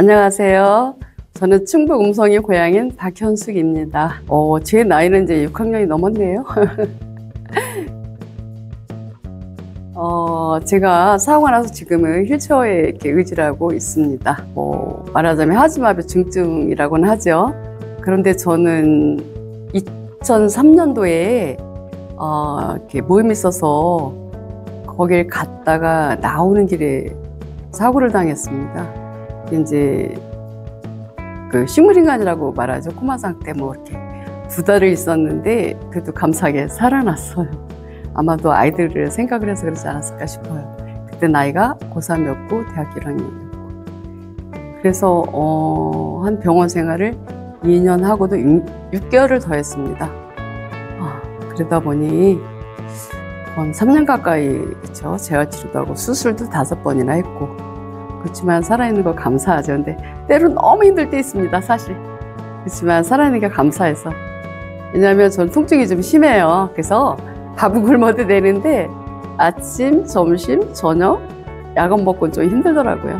안녕하세요. 저는 충북 음성의 고향인 박현숙입니다. 제 나이는 이제 6학년이 넘었네요. 제가 사고가 나서 지금은 휠체어에 이렇게 의지를 하고 있습니다. 말하자면 하지마비 중증이라고는 하죠. 그런데 저는 2003년도에 이렇게 모임이 있어서 거길 갔다가 나오는 길에 사고를 당했습니다. 이제 그 식물인간이라고 말하죠. 코마 상태 뭐 이렇게 2달을 있었는데 그래도 감사하게 살아났어요. 아마도 아이들을 생각을 해서 그러지 않았을까 싶어요. 그때 나이가 고3이었고 대학교 1학년이었고 그래서 한 병원 생활을 2년 하고도 6개월을 더 했습니다. 그러다 보니 한 3년 가까이 그렇죠. 재활치료도 하고 수술도 5번이나 했고 그렇지만 살아있는 거 감사하죠. 근데 때로는 너무 힘들 때 있습니다, 사실. 그렇지만 살아있는 게 감사해서. 왜냐하면 저는 통증이 좀 심해요. 그래서 밥은 굶어도 되는데 아침, 점심, 저녁 약은 먹고는 좀 힘들더라고요.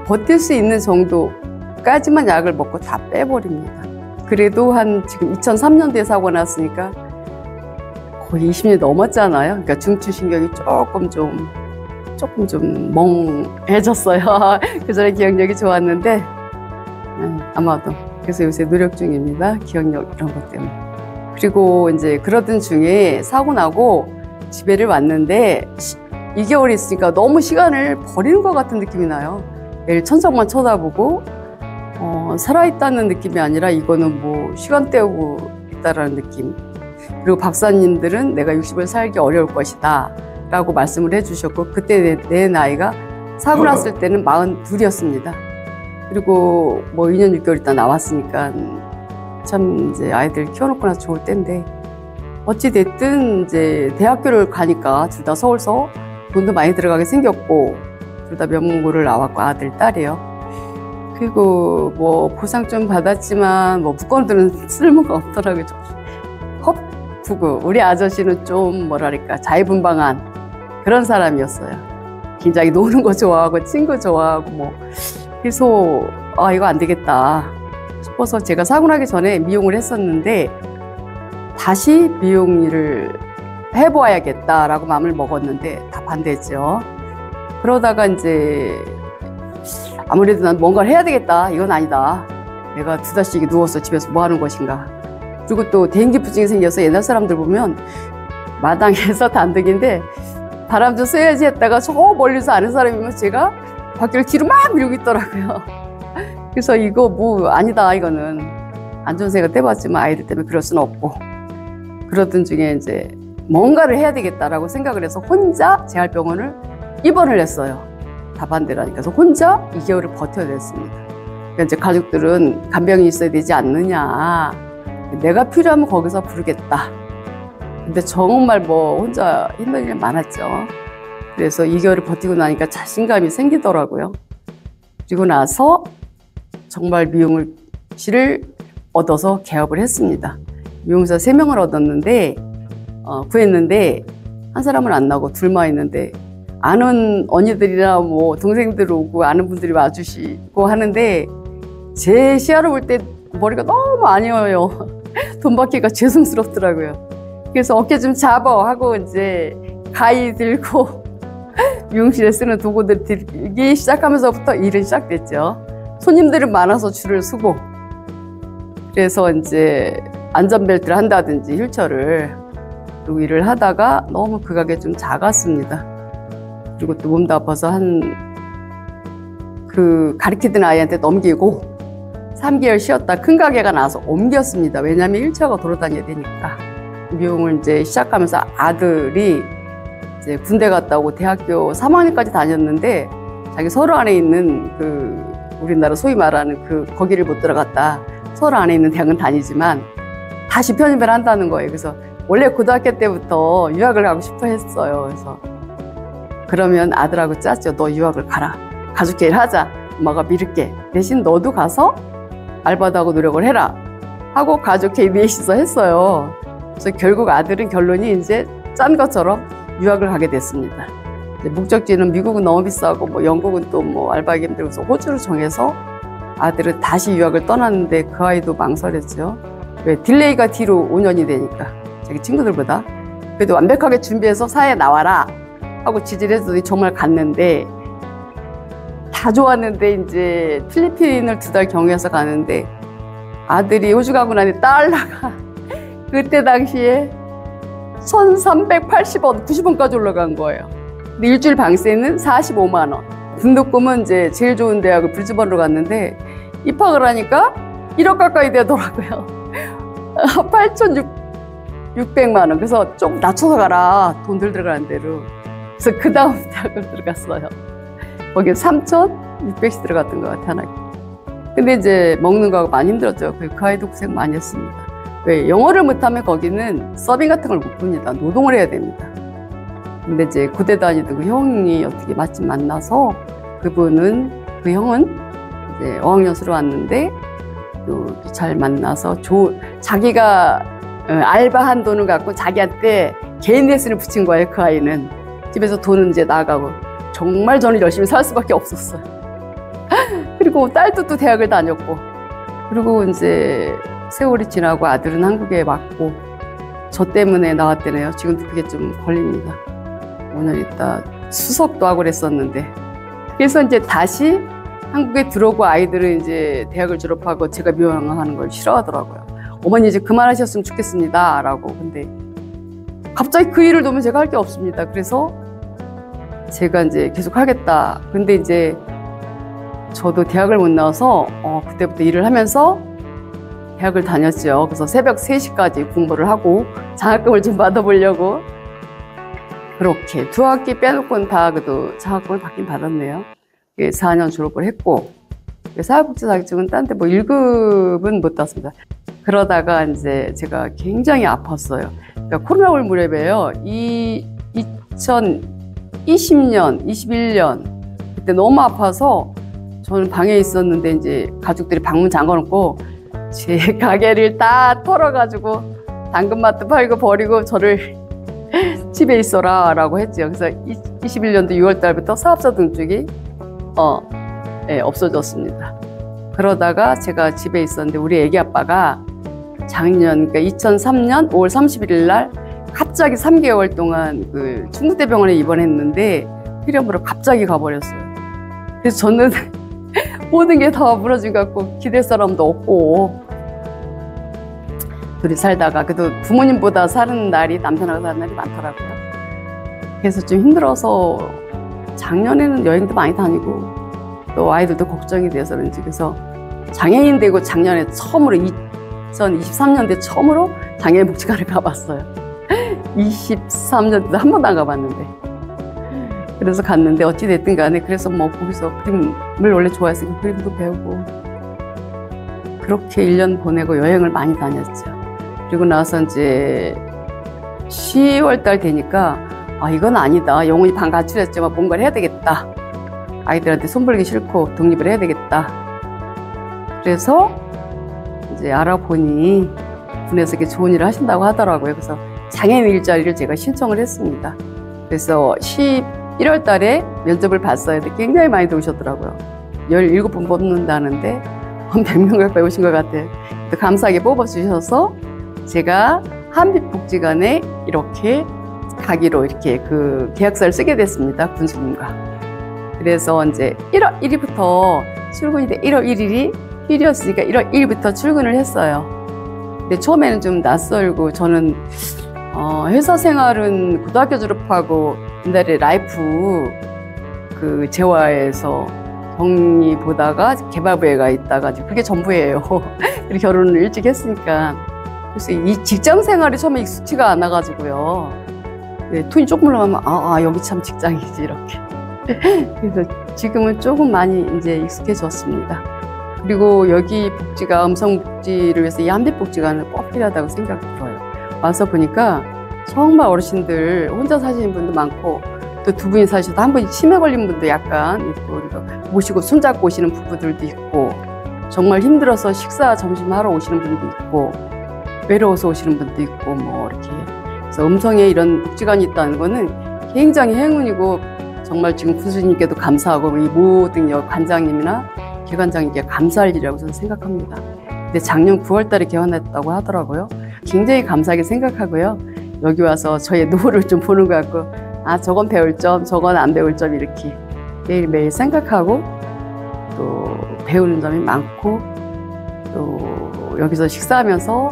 버틸 수 있는 정도까지만 약을 먹고 다 빼버립니다. 그래도 한 지금 2003년도에 사고 났으니까 거의 20년이 넘었잖아요. 그러니까 중추신경이 조금 좀 멍해졌어요. 그전에 기억력이 좋았는데 아마도 그래서 요새 노력 중입니다. 기억력 이런 것 때문에. 그리고 이제 그러던 중에 사고 나고 집에를 왔는데 2개월 있으니까 너무 시간을 버리는 것 같은 느낌이 나요. 매일 천장만 쳐다보고 살아있다는 느낌이 아니라 이거는 뭐 시간 때우고 있다라는 느낌. 그리고 박사님들은 내가 60을 살기 어려울 것이다 라고 말씀을 해주셨고 그때 내 나이가 사고 났을 때는 42이었습니다. 그리고 뭐 2년 6개월 있다 나왔으니까 참 이제 아이들 키워놓고 나서 좋을 때인데 어찌됐든 이제 대학교를 가니까 둘 다 서울서 돈도 많이 들어가게 생겼고 둘 다 명문고를 나왔고 아들, 딸이에요. 그리고 뭐 보상 좀 받았지만 뭐 부권들은 쓸모가 없더라고요. 헛부고 우리 아저씨는 좀 뭐랄까 자유분방한 그런 사람이었어요. 굉장히 노는 거 좋아하고 친구 좋아하고 뭐 그래서 이거 안 되겠다 싶어서 제가 사고 나기 전에 미용을 했었는데 다시 미용 일을 해보아야겠다라고 마음을 먹었는데 다 반대했죠. 그러다가 이제 아무래도 난 뭔가를 해야 되겠다. 이건 아니다. 내가 2달씩 누워서 집에서 뭐 하는 것인가. 그리고 또 대인기부증이 생겨서 옛날 사람들 보면 마당에서 단득인데 바람 좀 쐬야지 했다가 저 멀리서 아는 사람이면 제가 밖을 뒤로 막 밀고 있더라고요. 그래서 이거 뭐 아니다 이거는 안전세가 떼봤지만 아이들 때문에 그럴 수는 없고 그러던 중에 이제 뭔가를 해야 되겠다라고 생각을 해서 혼자 재활병원을 입원을 했어요. 다 반대라니까. 그래서 혼자 2개월을 버텨냈습니다. 그러니까 이제 가족들은 간병인이 있어야 되지 않느냐. 내가 필요하면 거기서 부르겠다. 근데 정말 뭐 혼자 힘든 일 많았죠. 그래서 2개월을 버티고 나니까 자신감이 생기더라고요. 그리고 나서 정말 미용실을 얻어서 개업을 했습니다. 미용사 3명을 얻었는데 구했는데 한 사람은 안 나오고 둘만 있는데 아는 언니들이나 뭐 동생들 오고 아는 분들이 와주시고 하는데 제 시야로 볼 때 머리가 너무 안 이어요. 돈 받기가 죄송스럽더라고요. 그래서 어깨 좀 잡아 하고 이제 가위 들고 미용실에 쓰는 도구들 들기 시작하면서부터 일은 시작됐죠. 손님들은 많아서 줄을 서고 그래서 이제 안전벨트를 한다든지 휠체어를 그리고 일을 하다가 너무 그 가게 좀 작았습니다. 그리고 또 몸도 아파서 가르치던 아이한테 넘기고 3개월 쉬었다 큰 가게가 나와서 옮겼습니다. 왜냐하면 휠체어가 돌아다녀야 되니까. 미용을 이제 시작하면서 아들이 이제 군대 갔다 오고 대학교 3학년까지 다녔는데 자기 서울 안에 있는 우리나라 소위 말하는 거기를 못 들어갔다. 서울 안에 있는 대학은 다니지만 다시 편입을 한다는 거예요. 그래서 원래 고등학교 때부터 유학을 가고 싶어 했어요. 그래서 그러면 아들하고 짰죠. 너 유학을 가라. 가족 계획 하자. 엄마가 미룰게. 대신 너도 가서 알바도 하고 노력을 해라. 하고 가족 계획 넷이서 했어요. 그래서 결국 아들은 결론이 이제 짠 것처럼 유학을 가게 됐습니다. 목적지는 미국은 너무 비싸고 뭐 영국은 또 뭐 알바하기 힘들어서 호주를 정해서 아들은 다시 유학을 떠났는데 그 아이도 망설였죠. 왜? 딜레이가 뒤로 5년이 되니까 자기 친구들보다. 그래도 완벽하게 준비해서 사회에 나와라 하고 지지를 해서 정말 갔는데 다 좋았는데 이제 필리핀을 2달 경유해서 가는데 아들이 호주 가고 나니 달러가 그때 당시에 1,380원, 90원까지 올라간 거예요. 근데 일주일 방세는 45만 원. 등록금은 이제 제일 좋은 대학을 브리즈번으로 갔는데 입학을 하니까 1억 가까이 되더라고요. 8,600만 원. 그래서 좀 낮춰서 가라. 돈 들 들어가는 대로. 그래서 그 다음 대학을 들어갔어요. 거기 3,600씩 들어갔던 것 같아요. 하나. 근데 이제 먹는 거하고 많이 힘들었죠. 그 아이도 고생 많이 했습니다. 왜? 영어를 못하면 거기는 서빙 같은 걸 못 봅니다. 노동을 해야 됩니다. 근데 이제 고대 다니던 그 형이 어떻게 마침 만나서 그 형은 이제 어학연수로 왔는데 또 잘 만나서 자기가 알바한 돈을 갖고 자기한테 개인 레슨을 붙인 거예요. 그 아이는 집에서 돈은 이제 나가고 정말 저는 열심히 살 수밖에 없었어요. 그리고 딸도 또 대학을 다녔고 그리고 이제 세월이 지나고 아들은 한국에 왔고 저 때문에 나왔대네요. 지금도 그게 좀 걸립니다. 5년 있다 수석도 하고 그랬었는데 그래서 이제 다시 한국에 들어오고 아이들은 이제 대학을 졸업하고 제가 미용하는 걸 싫어하더라고요. 어머니 이제 그만하셨으면 좋겠습니다 라고. 근데 갑자기 그 일을 놓으면 제가 할 게 없습니다. 그래서 제가 이제 계속 하겠다. 근데 이제 저도 대학을 못 나와서 그때부터 일을 하면서 대학을 다녔죠. 그래서 새벽 3시까지 공부를 하고 장학금을 좀 받아보려고 그렇게 2학기 빼놓고는 다 그래도 장학금을 받긴 받았네요. 4년 졸업을 했고 사회복지 자격증은 딴 데 뭐 1급은 못 땄습니다. 그러다가 이제 제가 굉장히 아팠어요. 그러니까 코로나 올 무렵에요. 2020년, 21년 그때 너무 아파서 저는 방에 있었는데 이제 가족들이 방문 잠궈놓고 제 가게를 다 털어가지고 당근마트 팔고 버리고 저를 집에 있어라 라고 했죠. 그래서 21년도 6월 달부터 사업자 등록이 없어졌습니다. 그러다가 제가 집에 있었는데 우리 애기 아빠가 작년 그러니까 2003년 5월 31일 날 갑자기 3개월 동안 그 충북대병원에 입원했는데 폐렴으로 갑자기 가버렸어요. 그래서 저는 모든 게 다 무너진 것 같고 기댈 사람도 없고 둘이 살다가 그래도 부모님보다 사는 날이 남편하고 사는 날이 많더라고요. 그래서 좀 힘들어서 작년에는 여행도 많이 다니고 또 아이들도 걱정이 돼서 그런지 그래서 장애인 되고 작년에 처음으로 2023년도에 처음으로 장애인 복지관을 가봤어요. 23년도도 한 번도 안 가봤는데 그래서 갔는데 어찌됐든 간에 그래서 뭐 거기서 그림을 원래 좋아했으니까 그림도 배우고 그렇게 1년 보내고 여행을 많이 다녔죠. 그리고 나서 이제 10월 달 되니까 이건 아니다. 영혼이 반 가출했지만 뭔가를 해야 되겠다. 아이들한테 손벌기 싫고 독립을 해야 되겠다. 그래서 이제 알아보니 군에서 이렇게 좋은 일을 하신다고 하더라고요. 그래서 장애인 일자리를 제가 신청을 했습니다. 그래서 11월 달에 면접을 봤어야 돼. 굉장히 많이 오셨더라고요. 17분 뽑는다는데 한 100명 가까이 오신 것 같아요. 감사하게 뽑아주셔서 제가 한빛복지관에 이렇게 가기로 이렇게 그 계약서를 쓰게 됐습니다. 군수님과. 그래서 이제 1월 1일부터 출근이 돼. 1월 1일이 휴일이었으니까 1월 1일부터 출근을 했어요. 근데 처음에는 좀 낯설고 저는 회사 생활은 고등학교 졸업하고 옛날에 라이프 그 재화에서 경리 보다가 개발부에 가 있다가 그게 전부예요. 그리고 결혼을 일찍 했으니까 그래서 이 직장 생활이 처음에 익숙치가 않아가지고요. 네, 톤이 조금 올라가면 여기 참 직장이지 이렇게. 그래서 지금은 조금 많이 이제 익숙해졌습니다. 그리고 여기 복지가 음성복지를 위해서 이 한빛복지관은 꼭 필요하다고 생각이 들어요. 와서 보니까 정말 어르신들 혼자 사시는 분도 많고 또 두 분이 사셔도 한 분이 치매 걸린 분도 약간 있고 그리고 모시고 손잡고 오시는 부부들도 있고 정말 힘들어서 식사 점심 하러 오시는 분도 있고 외로워서 오시는 분도 있고 뭐 이렇게 그래서 음성에 이런 복지관이 있다는 거는 굉장히 행운이고 정말 지금 군수님께도 감사하고 이 모든 관장님이나 기관장에게 감사할 일이라고 저는 생각합니다. 근데 작년 9월 달에 개원했다고 하더라고요. 굉장히 감사하게 생각하고요. 여기 와서 저의 노후를 좀 보는 것 같고, 아, 저건 배울 점, 저건 안 배울 점 이렇게 매일매일 생각하고 또 배우는 점이 많고 또 여기서 식사하면서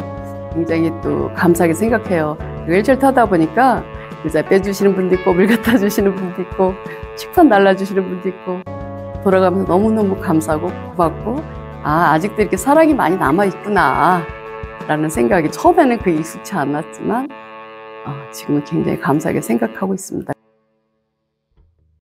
굉장히 또 감사하게 생각해요. 일주일 타다 보니까 의자 빼주시는 분도 있고 물 갖다 주시는 분도 있고 식판 날라주시는 분도 있고 돌아가면서 너무너무 감사하고 고맙고 아, 아직도 이렇게 사랑이 많이 남아있구나 라는 생각이 처음에는 그게 익숙치 않았지만 지금은 굉장히 감사하게 생각하고 있습니다.